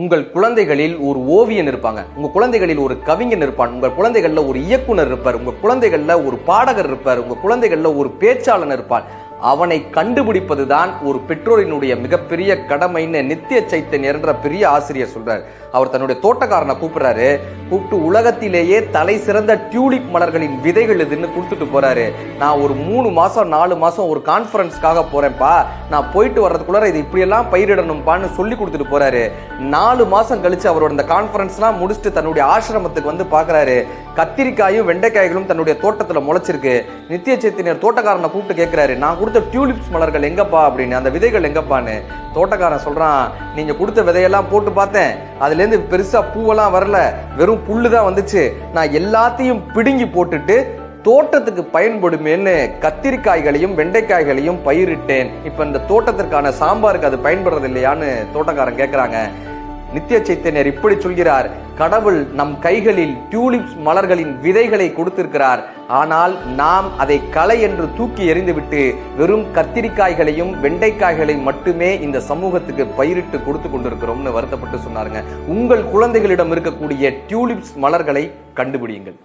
உங்கள் குழந்தைகளில் ஒரு ஓவியன் இருப்பாங்க, உங்க குழந்தைகளில் ஒரு கவிஞன் இருப்பான், உங்கள் குழந்தைகள்ல ஒரு இயக்குனர் இருப்பார், உங்க குழந்தைகள்ல ஒரு பாடகர் இருப்பார், உங்க குழந்தைகள்ல ஒரு பேச்சாளன் இருப்பான். அவனை கண்டுபிடிப்பதுதான் ஒரு பெற்றோரினுடைய மிகப்பெரிய கடமைன்னு நித்திய சைத்தன்யர் என்ற பெரிய ஆசிரியர் சொல்றாரு. அவர் தன்னுடைய தோட்டக்காரனை கூப்பிட்டு உலகத்திலேயே தலை சிறந்த டியூலிப் மலர்களின் விதைகள் இதுன்னு கொடுத்துட்டு போறாரு. நான் ஒரு 3 மாசம் 4 மாசம் ஒரு கான்ஃபரன்ஸ்க்காக போறேன்ப்பா, நான் போயிட்டு வர்றதுக்குள்ள இது இப்படியெல்லாம் பயிரிடணும்பான்னு சொல்லி கொடுத்துட்டு போறாரு. 4 மாசம் கழிச்சு அவரோட இந்த கான்ஃபரன்ஸ்லாம் முடிச்சுட்டு தன்னுடைய ஆசிரமத்துக்கு வந்து பாக்குறாரு. கத்திரிக்காயும் வெண்டைக்காய்களும் தன்னுடைய தோட்டத்துல முளைச்சிருக்கு. நித்திய சைத்தன்யர் தோட்டக்காரனை கூப்பிட்டு கேட்கிறாரு, நான் கொடுத்த டியூலிப்ஸ் மலர்கள் எங்கப்பா அப்படின்னு, அந்த விதைகள் எங்கப்பான்னு. தோட்டக்காரன் சொல்றான், நீங்க கொடுத்த விதையெல்லாம் போட்டு பார்த்தேன், அதுல இருந்து பெருசா பூவெல்லாம் வரல, வெறும் புல்லுதான் வந்துச்சு. நான் எல்லாத்தையும் பிடுங்கி போட்டுட்டு தோட்டத்துக்கு பயன்படுமேன்னு கத்திரிக்காய்களையும் வெண்டைக்காய்களையும் பயிரிட்டேன். இப்ப இந்த தோட்டத்திற்கான சாம்பாருக்கு அது பயன்படுறது இல்லையான்னு தோட்டக்காரன் கேட்கிறாங்க. நித்திய சைத்தன்யர் இப்படி சொல்கிறார், கடவுள் நம் கைகளில் டியூலிப்ஸ் மலர்களின் விதைகளை கொடுத்திருக்கிறார். ஆனால் நாம் அதை களை என்று தூக்கி எறிந்துவிட்டு வெறும் கத்திரிக்காய்களையும் வெண்டைக்காய்களையும் மட்டுமே இந்த சமூகத்துக்கு பயிரிட்டு கொடுத்து கொண்டிருக்கிறோம்னு வருத்தப்பட்டு சொன்னாருங்க. உங்கள் குழந்தைகளிடம் இருக்கக்கூடிய டியூலிப்ஸ் மலர்களை கண்டுபிடியுங்கள்.